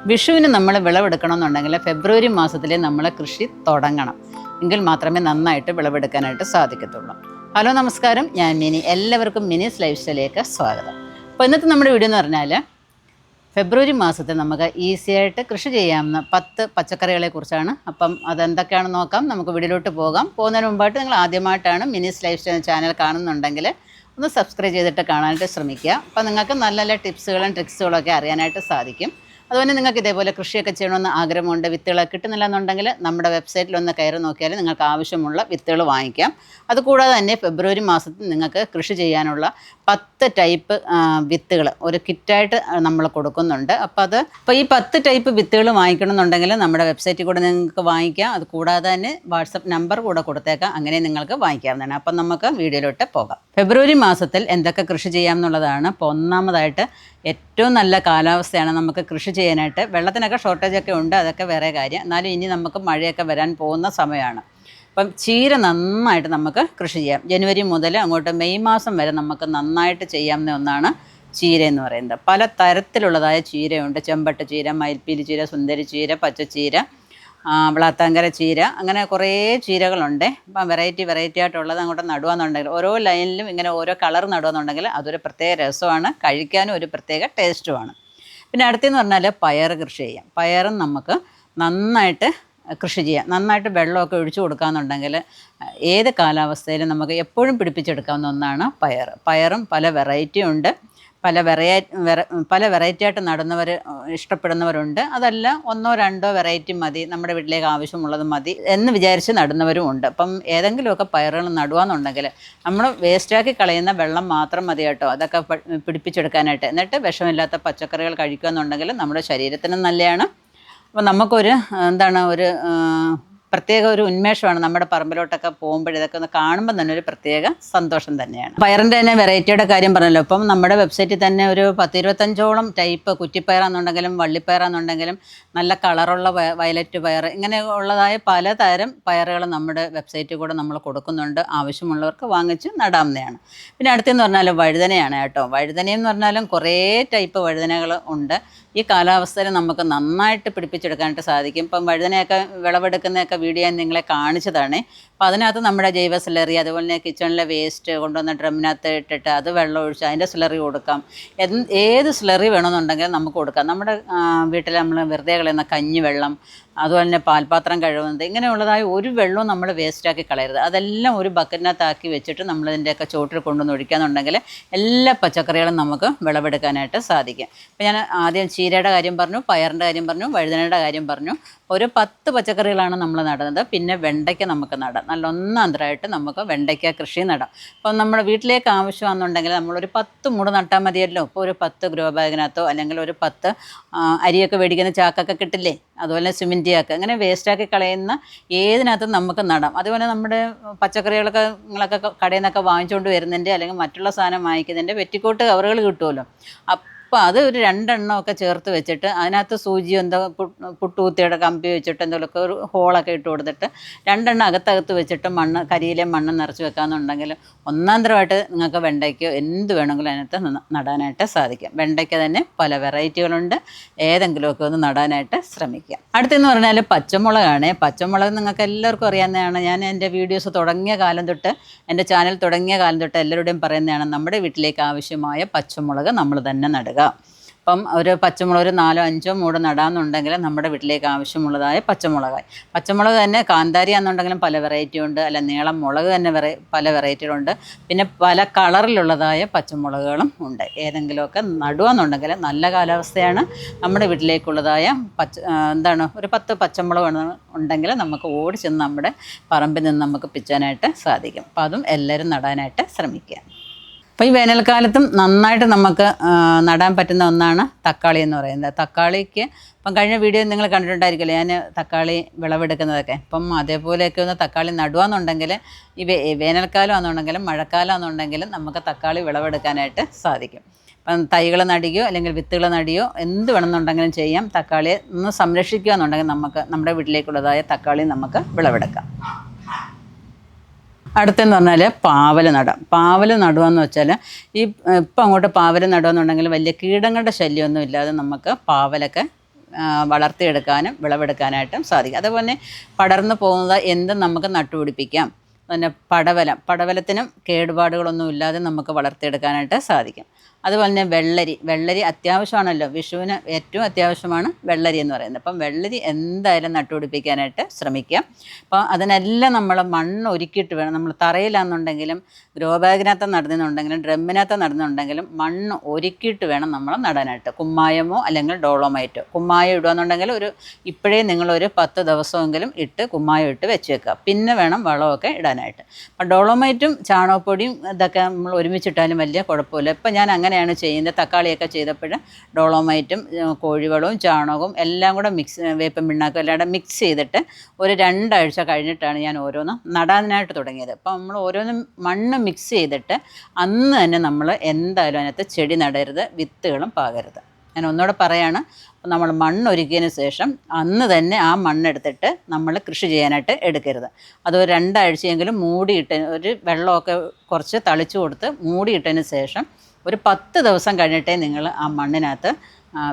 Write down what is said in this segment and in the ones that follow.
വിഷുവിന് നമ്മൾ വിളവെടുക്കണമെന്നുണ്ടെങ്കിൽ ഫെബ്രുവരി മാസത്തിൽ നമ്മൾ കൃഷി തുടങ്ങണം. എങ്കിൽ മാത്രമേ നന്നായിട്ട് വിളവെടുക്കാനായിട്ട് സാധിക്കത്തുള്ളൂ. ഹലോ നമസ്കാരം, ഞാൻ മിനി. എല്ലാവർക്കും മിനീസ് ലൈഫ് സ്റ്റൈലിലേക്ക് സ്വാഗതം. അപ്പോൾ ഇന്നത്തെ നമ്മുടെ വീഡിയോ എന്ന് പറഞ്ഞാൽ ഫെബ്രുവരി മാസത്തിൽ നമുക്ക് ഈസിയായിട്ട് കൃഷി ചെയ്യാവുന്ന 10 പച്ചക്കറികളെ കുറിച്ചാണ്. അപ്പം അതെന്തൊക്കെയാണെന്ന് നോക്കാം. നമുക്ക് വീഡിയോയിലോട്ട് പോകാം. പോകുന്നതിന് മുമ്പായിട്ട് നിങ്ങൾ ആദ്യമായിട്ടാണ് മിനീസ് ലൈഫ് സ്റ്റൈൽ ചാനൽ കാണുന്നുണ്ടെങ്കിൽ ഒന്ന് സബ്സ്ക്രൈബ് ചെയ്തിട്ട് കാണാനായിട്ട് ശ്രമിക്കുക. അപ്പോൾ നിങ്ങൾക്ക് നല്ല നല്ല ടിപ്സുകളും ട്രിക്സുകളും ഒക്കെ അറിയാനായിട്ട് സാധിക്കും. അതുപോലെ നിങ്ങൾക്ക് ഇതേപോലെ കൃഷിയൊക്കെ ചെയ്യണമെന്ന് ആഗ്രഹമുണ്ട്, വിത്തുകളൊക്കെ കിട്ടുന്നില്ല എന്നുണ്ടെങ്കിൽ നമ്മുടെ വെബ്സൈറ്റിൽ ഒന്ന് കയറി നോക്കിയാൽ നിങ്ങൾക്ക് ആവശ്യമുള്ള വിത്തുകൾ വാങ്ങിക്കാം. അതുകൂടാതെ തന്നെ ഫെബ്രുവരി മാസത്തിൽ നിങ്ങൾക്ക് കൃഷി ചെയ്യാനുള്ള 10 ടൈപ്പ് വിത്തുകൾ ഒരു കിറ്റായിട്ട് നമ്മൾ കൊടുക്കുന്നുണ്ട്. അപ്പോൾ ഈ 10 ടൈപ്പ് വിത്തുകൾ വാങ്ങിക്കണമെന്നുണ്ടെങ്കിൽ നമ്മുടെ വെബ്സൈറ്റിൽ കൂടെ നിങ്ങൾക്ക് വാങ്ങിക്കാം. അത് കൂടാതെ തന്നെ വാട്സപ്പ് നമ്പർ കൂടെ കൊടുത്തേക്കാം, അങ്ങനെ നിങ്ങൾക്ക് വാങ്ങിക്കാവുന്നതാണ്. അപ്പം നമുക്ക് വീഡിയോയിലോട്ട് പോകാം. ഫെബ്രുവരി മാസത്തിൽ എന്തൊക്കെ കൃഷി ചെയ്യാം എന്നുള്ളതാണ്. അപ്പോൾ ഒന്നാമതായിട്ട് ഏറ്റവും നല്ല കാലാവസ്ഥയാണ് നമുക്ക് കൃഷി ചെയ്യാനായിട്ട്. വെള്ളത്തിനൊക്കെ ഷോർട്ടേജൊക്കെ ഉണ്ട്, അതൊക്കെ വേറെ കാര്യം. എന്നാലും ഇനി നമുക്ക് മഴയൊക്കെ വരാൻ പോകുന്ന സമയമാണ്. അപ്പം ചീര നന്നായിട്ട് നമുക്ക് കൃഷി ചെയ്യാം. ജനുവരി മുതൽ അങ്ങോട്ട് മെയ് മാസം വരെ നമുക്ക് നന്നായിട്ട് ചെയ്യാവുന്ന ഒന്നാണ് ചീര എന്ന് പറയുന്നത്. പല തരത്തിലുള്ളതായ ചീരയുണ്ട്. ചെമ്പട്ട് ചീര, മയിൽപ്പീലി ചീര, സുന്ദരി ചീര, പച്ചച്ചീര, വളാത്താങ്കര ചീര, അങ്ങനെ കുറേ ചീരകളുണ്ട്. അപ്പം വെറൈറ്റി ആയിട്ടുള്ളത് അങ്ങോട്ട് നടുകയെന്നുണ്ടെങ്കിൽ ഓരോ ലൈനിലും ഇങ്ങനെ ഓരോ കളർ നടുകയെന്നുണ്ടെങ്കിൽ അതൊരു പ്രത്യേക രസമാണ്, കഴിക്കാനും ഒരു പ്രത്യേക ടേസ്റ്റുമാണ്. പിന്നെ അടുത്തെന്ന് പറഞ്ഞാൽ പയർ കൃഷി ചെയ്യാം. പയറും നമുക്ക് നന്നായിട്ട് കൃഷി ചെയ്യാം. നന്നായിട്ട് വെള്ളമൊക്കെ ഒഴിച്ചു കൊടുക്കാമെന്നുണ്ടെങ്കിൽ ഏത് കാലാവസ്ഥയിലും നമുക്ക് എപ്പോഴും പിടിപ്പിച്ചെടുക്കാവുന്ന ഒന്നാണ് പയറും പല വെറൈറ്റി ഉണ്ട്. പല വെറൈറ്റി ആയിട്ട് നടുന്നവർ ഇഷ്ടപ്പെടുന്നവരുണ്ട്. അതല്ല 1-2 വെറൈറ്റി മതി, നമ്മുടെ വീട്ടിലേക്ക് ആവശ്യമുള്ളത് മതി എന്ന് വിചാരിച്ച് നടുന്നവരും ഉണ്ട്. അപ്പം ഏതെങ്കിലുമൊക്കെ പയറുകൾ നടുകയെന്നുണ്ടെങ്കിൽ നമ്മൾ വേസ്റ്റാക്കി കളയുന്ന വെള്ളം മാത്രം മതി കേട്ടോ, അതൊക്കെ പിടിപ്പിച്ചെടുക്കാനായിട്ട്. എന്നിട്ട് വിഷമില്ലാത്ത പച്ചക്കറികൾ കഴിക്കുകയെന്നുണ്ടെങ്കിൽ നമ്മുടെ ശരീരത്തിനും നല്ലതാണ്. അപ്പോൾ നമുക്കൊരു പ്രത്യേക ഒരു ഉന്മേഷമാണ്. നമ്മുടെ പറമ്പിലോട്ടൊക്കെ പോകുമ്പോൾ ഇതൊക്കെ ഒന്ന് കാണുമ്പോൾ തന്നെ ഒരു പ്രത്യേക സന്തോഷം തന്നെയാണ്. പയറിൻ്റെ തന്നെ വെറൈറ്റിയുടെ കാര്യം പറഞ്ഞല്ലോ. ഇപ്പം നമ്മുടെ വെബ്സൈറ്റിൽ തന്നെ ഒരു 10-25ഓളം ടൈപ്പ് കുറ്റിപ്പയറാണെന്നുണ്ടെങ്കിലും വള്ളിപ്പയറാണെന്നുണ്ടെങ്കിലും നല്ല കളറുള്ള വയലറ്റ് പയർ, ഇങ്ങനെ ഉള്ളതായ പലതരം പയറുകൾ നമ്മുടെ വെബ്സൈറ്റിൽ കൂടെ നമ്മൾ കൊടുക്കുന്നുണ്ട്. ആവശ്യമുള്ളവർക്ക് വാങ്ങിച്ച് നടാവുന്നതാണ്. പിന്നെ അടുത്തെന്ന് പറഞ്ഞാൽ വഴുതനയാണ് കേട്ടോ. വഴുതനയെന്ന് പറഞ്ഞാലും കുറേ ടൈപ്പ് വഴുതനകൾ ഉണ്ട്. ഈ കാലാവസ്ഥയിൽ നമുക്ക് നന്നായിട്ട് പിടിപ്പിച്ചെടുക്കാനായിട്ട് സാധിക്കും. ഇപ്പം വഴുതനയൊക്കെ വിളവെടുക്കുന്നതൊക്കെ വീഡിയോ നിങ്ങളെ കാണിച്ചതാണ്. അപ്പോൾ അതിനകത്ത് നമ്മുടെ ജൈവ സ്ലറി, അതുപോലെ തന്നെ കിച്ചണിലെ വേസ്റ്റ് കൊണ്ടുവന്ന ഡ്രമ്മിനകത്ത് ഇട്ടിട്ട് അത് വെള്ളം ഒഴിച്ച് അതിൻ്റെ സ്ലറി കൊടുക്കാം. ഏത് സ്ലറി വേണമെന്നുണ്ടെങ്കിൽ നമുക്ക് കൊടുക്കാം. നമ്മുടെ വീട്ടിൽ നമ്മൾ വെറുതെ കളയുന്ന കഞ്ഞിവെള്ളം, അതുപോലെ തന്നെ പാൽപാത്രം കഴുകുന്നത്, ഇങ്ങനെയുള്ളതായ ഒരു വെള്ളവും നമ്മൾ വേസ്റ്റാക്കി കളയരുത്. അതെല്ലാം ഒരു ബക്കറ്റിനകത്താക്കി വെച്ചിട്ട് നമ്മളതിൻ്റെയൊക്കെ ചോട്ടിൽ കൊണ്ടുവന്ന് ഒഴിക്കുകയെന്നുണ്ടെങ്കിൽ എല്ലാ പച്ചക്കറികളും നമുക്ക് വിളവെടുക്കാനായിട്ട് സാധിക്കും. ഇപ്പോൾ ഞാൻ ആദ്യം ചീരയുടെ കാര്യം പറഞ്ഞു, പയറിൻ്റെ കാര്യം പറഞ്ഞു, വഴുതനയുടെ കാര്യം പറഞ്ഞു. ഒരു 10 പച്ചക്കറികളാണ് നമ്മൾ നടുന്നത്. പിന്നെ വെണ്ടയ്ക്ക നമുക്ക് നടാം. നല്ല ഒന്നാന്തരമായിട്ട് നമുക്ക് വെണ്ടയ്ക്ക കൃഷി നടാം. അപ്പം നമ്മുടെ വീട്ടിലേക്ക് ആവശ്യമാണെന്നുണ്ടെങ്കിൽ നമ്മളൊരു 10 മൂട് നട്ടാൽ മതിയല്ലോ. ഇപ്പോൾ ഒരു 10 ഗ്രോ ബാഗിനകത്തോ അല്ലെങ്കിൽ ഒരു 10 അരിയൊക്കെ മേടിക്കുന്ന ചാക്കൊക്കെ കിട്ടില്ലേ, അതുപോലെ സിമെൻറ്റ് ചാക്ക്, അങ്ങനെ വേസ്റ്റാക്കി കളയുന്ന ഏതിനകത്തും നമുക്ക് നടാം. അതുപോലെ നമ്മുടെ പച്ചക്കറികളൊക്കെ നിങ്ങളൊക്കെ കടയിൽ നിന്നൊക്കെ വാങ്ങിച്ചുകൊണ്ട് വരുന്നതിൻ്റെ അല്ലെങ്കിൽ മറ്റുള്ള സാധനം വാങ്ങിക്കുന്നതിൻ്റെ വെറ്റിക്കോട്ട് കവറുകൾ കിട്ടുമല്ലോ. അപ്പോൾ അത് ഒരു 2 എണ്ണമൊക്കെ ചേർത്ത് വെച്ചിട്ട് അതിനകത്ത് സൂചിയോ പുട്ടുകുത്തിയുടെ കമ്പി വെച്ചിട്ട് എന്തെങ്കിലുമൊക്കെ ഒരു ഹോളൊക്കെ ഇട്ട് കൊടുത്തിട്ട് 2 എണ്ണം അകത്തകത്ത് വെച്ചിട്ട് കരിയിലെ മണ്ണ് നിറച്ച് വെക്കാമെന്നുണ്ടെങ്കിൽ ഒന്നാന്തരമായിട്ട് നിങ്ങൾക്ക് വെണ്ടയ്ക്കോ എന്ത് വേണമെങ്കിലും അതിനകത്ത് നടാനായിട്ട് സാധിക്കും. വെണ്ടയ്ക്ക തന്നെ പല വെറൈറ്റികളുണ്ട്. ഏതെങ്കിലുമൊക്കെ ഒന്ന് നടാനായിട്ട് ശ്രമിക്കുക. അടുത്തെന്ന് പറഞ്ഞാൽ പച്ചമുളകാണ്. പച്ചമുളക് നിങ്ങൾക്ക് എല്ലാവർക്കും അറിയാവുന്നതാണ്. ഞാൻ എൻ്റെ വീഡിയോസ് തുടങ്ങിയ കാലം തൊട്ട്, എൻ്റെ ചാനൽ തുടങ്ങിയ കാലം തൊട്ട് എല്ലാവരുടെയും പറയുന്നതാണ്, നമ്മുടെ വീട്ടിലേക്ക് ആവശ്യമായ പച്ചമുളക് നമ്മൾ തന്നെ നടുക. അപ്പം ഒരു പച്ചമുളക് ഒരു 4-5 മൂട് നടാമെന്നുണ്ടെങ്കിൽ നമ്മുടെ വീട്ടിലേക്ക് ആവശ്യമുള്ളതായ പച്ചമുളക് തന്നെ കാന്താരി ആണെന്നുണ്ടെങ്കിലും പല വെറൈറ്റി ഉണ്ട്, അല്ല നീളം മുളക് തന്നെ പല വെറൈറ്റികളുണ്ട്. പിന്നെ പല കളറിലുള്ളതായ പച്ചമുളകുകളും ഉണ്ട്. ഏതെങ്കിലുമൊക്കെ നടുകയെന്നുണ്ടെങ്കിൽ നല്ല കാലാവസ്ഥയാണ്. നമ്മുടെ വീട്ടിലേക്കുള്ളതായ ഒരു 10 പച്ചമുളക് ഉണ്ടെങ്കിൽ നമുക്ക് ഓടി ചെന്ന് നമ്മുടെ പറമ്പിൽ നിന്ന് നമുക്ക് പിച്ചാനായിട്ട് സാധിക്കും. അപ്പോൾ അതും എല്ലാവരും നടാനായിട്ട് ശ്രമിക്കുക. അപ്പോൾ ഈ വേനൽക്കാലത്തും നന്നായിട്ട് നമുക്ക് നടാൻ പറ്റുന്ന ഒന്നാണ് തക്കാളി എന്ന് പറയുന്നത്. തക്കാളിക്ക് ഇപ്പം കഴിഞ്ഞ വീഡിയോ നിങ്ങൾ കണ്ടിട്ടുണ്ടായിരിക്കുമല്ലോ, ഞാൻ തക്കാളി വിളവെടുക്കുന്നതൊക്കെ. അപ്പം അതേപോലെയൊക്കെ ഒന്ന് തക്കാളി നടുകയെന്നുണ്ടെങ്കിൽ ഈ വേനൽക്കാലം ആണെന്നുണ്ടെങ്കിലും മഴക്കാലം ആണെന്നുണ്ടെങ്കിലും നമുക്ക് തക്കാളി വിളവെടുക്കാനായിട്ട് സാധിക്കും. അപ്പം തൈകൾ നടുകയോ അല്ലെങ്കിൽ വിത്തുകൾ നടുകയോ എന്ത് വേണമെന്നുണ്ടെങ്കിലും ചെയ്യാം. തക്കാളിയെ ഒന്ന് സംരക്ഷിക്കുക എന്നുണ്ടെങ്കിൽ നമുക്ക് നമ്മുടെ വീട്ടിലേക്കുള്ളതായ തക്കാളി നമുക്ക് വിളവെടുക്കാം. അടുത്തെന്ന് പറഞ്ഞാൽ പാവൽ നടാം. പാവൽ നടുകയെന്ന് വെച്ചാൽ ഇപ്പം അങ്ങോട്ട് പാവൽ നടുകയെന്നുണ്ടെങ്കിൽ വലിയ കീടങ്ങളുടെ ശല്യമൊന്നും ഇല്ലാതെ നമുക്ക് പാവലൊക്കെ വളർത്തിയെടുക്കാനും വിളവെടുക്കാനായിട്ടും സാധിക്കും. അതുപോലെ പടർന്നു പോകുന്നത് എന്തും നമുക്ക് നട്ടുപിടിപ്പിക്കാം. പിന്നെ പടവലത്തിനും കേടുപാടുകളൊന്നും ഇല്ലാതെ നമുക്ക് വളർത്തിയെടുക്കാനായിട്ട് സാധിക്കും. അതുപോലെ തന്നെ വെള്ളരി അത്യാവശ്യമാണല്ലോ. വിഷുവിന് ഏറ്റവും അത്യാവശ്യമാണ് വെള്ളരി എന്ന് പറയുന്നത്. അപ്പം വെള്ളരി എന്തായാലും നട്ടുപിടിപ്പിക്കാനായിട്ട് ശ്രമിക്കുക. അപ്പോൾ അതിനെല്ലാം നമ്മൾ മണ്ണ് ഒരുക്കിയിട്ട് വേണം. നമ്മൾ തറയിലാണെന്നുണ്ടെങ്കിലും ഗ്രോ ബാഗിനകത്ത് നടുന്നുണ്ടെങ്കിലും ഡ്രമ്മിനകത്ത് നടുന്നുണ്ടെങ്കിലും മണ്ണ് ഒരുക്കിയിട്ട് വേണം നമ്മൾ നടാനായിട്ട്. കുമ്മായമോ അല്ലെങ്കിൽ ഡോളോമൈറ്റോ. കുമ്മായം ഇടുകയെന്നുണ്ടെങ്കിൽ ഇപ്പോഴേ നിങ്ങളൊരു 10 ദിവസമെങ്കിലും കുമ്മായം ഇട്ട് വെച്ച് വെക്കുക. പിന്നെ വേണം വളമൊക്കെ ഇടാനായിട്ട്. അപ്പം ഡോളോമൈറ്റും ചാണകപ്പൊടിയും ഇതൊക്കെ നമ്മൾ ഒരുമിച്ചിട്ടാലും വലിയ കുഴപ്പമില്ല. ഇപ്പം ഞാൻ അങ്ങനെയാണ് ചെയ്യുന്നത്. തക്കാളിയൊക്കെ ചെയ്തപ്പോൾ ഡോളോമൈറ്റും കോഴിവളവും ചാണകവും എല്ലാം കൂടെ വേപ്പും പിണ്ണാക്കും എല്ലാം കൂടെ മിക്സ് ചെയ്തിട്ട് ഒരു 2 ആഴ്ച കഴിഞ്ഞിട്ടാണ് ഞാൻ ഓരോന്നും നടാനായിട്ട് തുടങ്ങിയത്. അപ്പം നമ്മൾ ഓരോന്നും മണ്ണ് മിക്സ് ചെയ്തിട്ട് അന്ന് തന്നെ നമ്മൾ എന്തായാലും അതിനകത്ത് ചെടി നടരുത്, വിത്തുകളും പാകരുത്. ഞാൻ ഒന്നുകൂടെ പറയാണ്. നമ്മൾ മണ്ണൊരുക്കിയതിന് ശേഷം അന്ന് തന്നെ ആ മണ്ണെടുത്തിട്ട് നമ്മൾ കൃഷി ചെയ്യാനായിട്ട് എടുക്കരുത്. അത് ഒരു 2 ആഴ്ചയെങ്കിലും മൂടിയിട്ട് ഒരു വെള്ളമൊക്കെ കുറച്ച് തളിച്ചു കൊടുത്ത് മൂടിയിട്ടതിന് ശേഷം ഒരു 10 ദിവസം കഴിഞ്ഞിട്ടേ നിങ്ങൾ ആ മണ്ണിനകത്ത്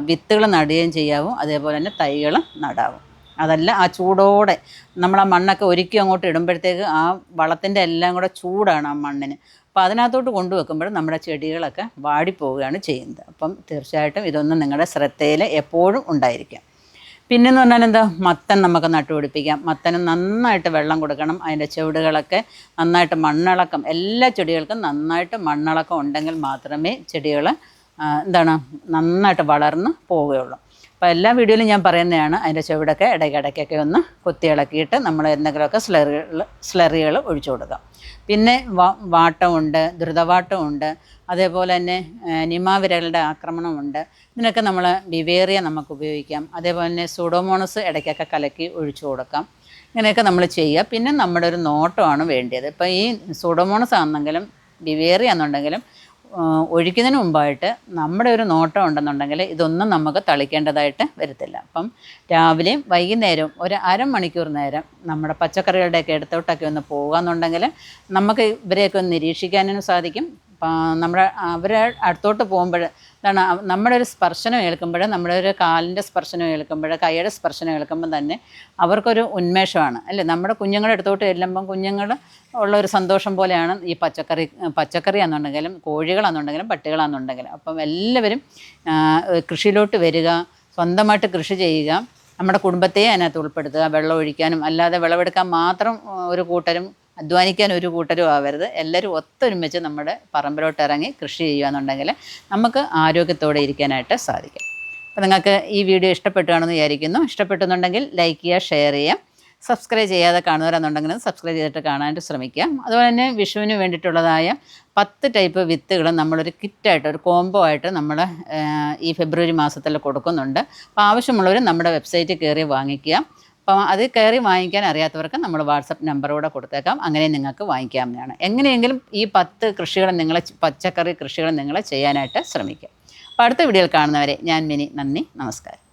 വിത്തുകൾ നടുകയും ചെയ്യാവും. അതേപോലെ തന്നെ തൈകൾ നടാവും. അതല്ല ആ ചൂടോടെ നമ്മൾ ആ മണ്ണൊക്കെ ഒരുക്കി അങ്ങോട്ട് ഇടുമ്പോഴത്തേക്ക് ആ വളത്തിൻ്റെ എല്ലാം കൂടെ ചൂടാണ് ആ മണ്ണിന്. അപ്പോൾ അതിനകത്തോട്ട് കൊണ്ടുവെക്കുമ്പോൾ നമ്മുടെ ചെടികളൊക്കെ വാടിപ്പോവുകയാണ് ചെയ്യുന്നത്. അപ്പം തീർച്ചയായിട്ടും ഇതൊന്നും നിങ്ങളുടെ ശ്രദ്ധയിൽ എപ്പോഴും ഉണ്ടായിരിക്കും. പിന്നെന്ന് പറഞ്ഞാൽ എന്താ, മത്തൻ നമുക്ക് നട്ടുപിടിപ്പിക്കാം. മത്തന് നന്നായിട്ട് വെള്ളം കൊടുക്കണം. അതിൻ്റെ ചുവടുകളൊക്കെ നന്നായിട്ട് മണ്ണിളക്കം, എല്ലാ ചെടികൾക്കും നന്നായിട്ട് മണ്ണിളക്കം ഉണ്ടെങ്കിൽ മാത്രമേ ചെടികൾ നന്നായിട്ട് വളർന്ന് പോവുകയുള്ളൂ. അപ്പോൾ എല്ലാ വീഡിയോയിലും ഞാൻ പറയുന്നതാണ്, അതിൻ്റെ ചുവടൊക്കെ ഇടയ്ക്കിടയ്ക്കൊക്കെ ഒന്ന് കുത്തിയിളക്കിയിട്ട് നമ്മൾ എന്തെങ്കിലുമൊക്കെ സ്ലറികൾ ഒഴിച്ചു കൊടുക്കാം. പിന്നെ വാട്ടമുണ്ട്, ദ്രുതവാട്ടമുണ്ട്, അതേപോലെ തന്നെ നിമാവിരകളുടെ ആക്രമണമുണ്ട്. ഇതിനൊക്കെ നമ്മൾ ബിവേറിയ നമുക്ക് ഉപയോഗിക്കാം. അതേപോലെ തന്നെ സൂഡോമോണസ് ഇടയ്ക്കൊക്കെ കലക്കി ഒഴിച്ചു കൊടുക്കാം. ഇങ്ങനെയൊക്കെ നമ്മൾ ചെയ്യുക. പിന്നെ നമ്മുടെ ഒരു നോട്ടമാണ് വേണ്ടത്. ഇപ്പോൾ ഈ സൂഡോമോണസ് ആണെന്നെങ്കിലും ബിവേറിയ എന്നുണ്ടെങ്കിലും ഒഴിക്കുന്നതിന് മുമ്പായിട്ട് നമ്മുടെ ഒരു നോട്ടം ഉണ്ടെന്നുണ്ടെങ്കിൽ ഇതൊന്നും നമുക്ക് തളിക്കേണ്ടതായിട്ട് വരത്തില്ല. അപ്പം രാവിലെയും വൈകുന്നേരവും ഒരു അരമണിക്കൂർ നേരം നമ്മുടെ പച്ചക്കറികളുടെയൊക്കെ അടുത്തോട്ടൊക്കെ ഒന്ന് പോകുകയെന്നുണ്ടെങ്കിൽ നമുക്ക് ഇവരെയൊക്കെ ഒന്ന് നിരീക്ഷിക്കാനും സാധിക്കും. അവരെ അടുത്തോട്ട് പോകുമ്പോൾ നമ്മുടെ ഒരു സ്പർശനം ഏൽക്കുമ്പോൾ, നമ്മുടെ ഒരു കാലിൻ്റെ സ്പർശനം ഏൽക്കുമ്പോൾ, കൈയുടെ സ്പർശനം ഏൽക്കുമ്പോൾ തന്നെ അവർക്കൊരു ഉന്മേഷമാണ് അല്ലേ. നമ്മുടെ കുഞ്ഞുങ്ങളുടെ അടുത്തോട്ട് ചെല്ലുമ്പം കുഞ്ഞുങ്ങൾ ഉള്ള ഒരു സന്തോഷം പോലെയാണ് ഈ പച്ചക്കറി ആണെന്നുണ്ടെങ്കിലും കോഴികളാണെന്നുണ്ടെങ്കിലും പട്ടികളാണെന്നുണ്ടെങ്കിലും. അപ്പം എല്ലാവരും കൃഷിയിലോട്ട് വരിക, സ്വന്തമായിട്ട് കൃഷി ചെയ്യുക, നമ്മുടെ കുടുംബത്തെ അതിനകത്ത് ഉൾപ്പെടുത്തുക. വെള്ളം ഒഴിക്കാനും അല്ലാതെ വിളവെടുക്കാൻ മാത്രം ഒരു കൂട്ടരും അധ്വാനിക്കാൻ ഒരു കൂട്ടരും ആവരുത്. എല്ലാവരും ഒത്തൊരുമിച്ച് നമ്മുടെ പറമ്പിലോട്ട് ഇറങ്ങി കൃഷി ചെയ്യുകയെന്നുണ്ടെങ്കിൽ നമുക്ക് ആരോഗ്യത്തോടെ ഇരിക്കാനായിട്ട് സാധിക്കും. അപ്പോൾ നിങ്ങൾക്ക് ഈ വീഡിയോ ഇഷ്ടപ്പെട്ടുകയാണെന്ന് വിചാരിക്കുന്നു. ഇഷ്ടപ്പെട്ടെന്നുണ്ടെങ്കിൽ ലൈക്ക് ചെയ്യുക, ഷെയർ ചെയ്യുക. സബ്സ്ക്രൈബ് ചെയ്യാതെ കാണുന്നവരെന്നുണ്ടെങ്കിൽ സബ്സ്ക്രൈബ് ചെയ്തിട്ട് കാണാനായിട്ട് ശ്രമിക്കുക. അതുപോലെ തന്നെ വിഷുവിന് വേണ്ടിയിട്ടുള്ളതായ 10 ടൈപ്പ് വിത്തുകൾ നമ്മളൊരു കിറ്റായിട്ട്, ഒരു കോംബോ ആയിട്ട് നമ്മൾ ഈ ഫെബ്രുവരി മാസത്തിൽ കൊടുക്കുന്നുണ്ട്. അപ്പോൾ ആവശ്യമുള്ളവർ നമ്മുടെ വെബ്സൈറ്റിൽ കയറി വാങ്ങിക്കുക. അപ്പം അത് കയറി വാങ്ങിക്കാൻ അറിയാത്തവർക്ക് നമ്മൾ വാട്സപ്പ് നമ്പറൂടെ കൊടുത്തേക്കാം. അങ്ങനെ നിങ്ങൾക്ക് വാങ്ങിക്കാവുന്നതാണ്. എങ്ങനെയെങ്കിലും ഈ 10 കൃഷികൾ പച്ചക്കറി കൃഷികൾ നിങ്ങൾ ചെയ്യാനായിട്ട് ശ്രമിക്കുക. അപ്പോൾ അടുത്ത വീഡിയോയിൽ കാണുന്നവരെ ഞാൻ മിനി. നന്ദി, നമസ്കാരം.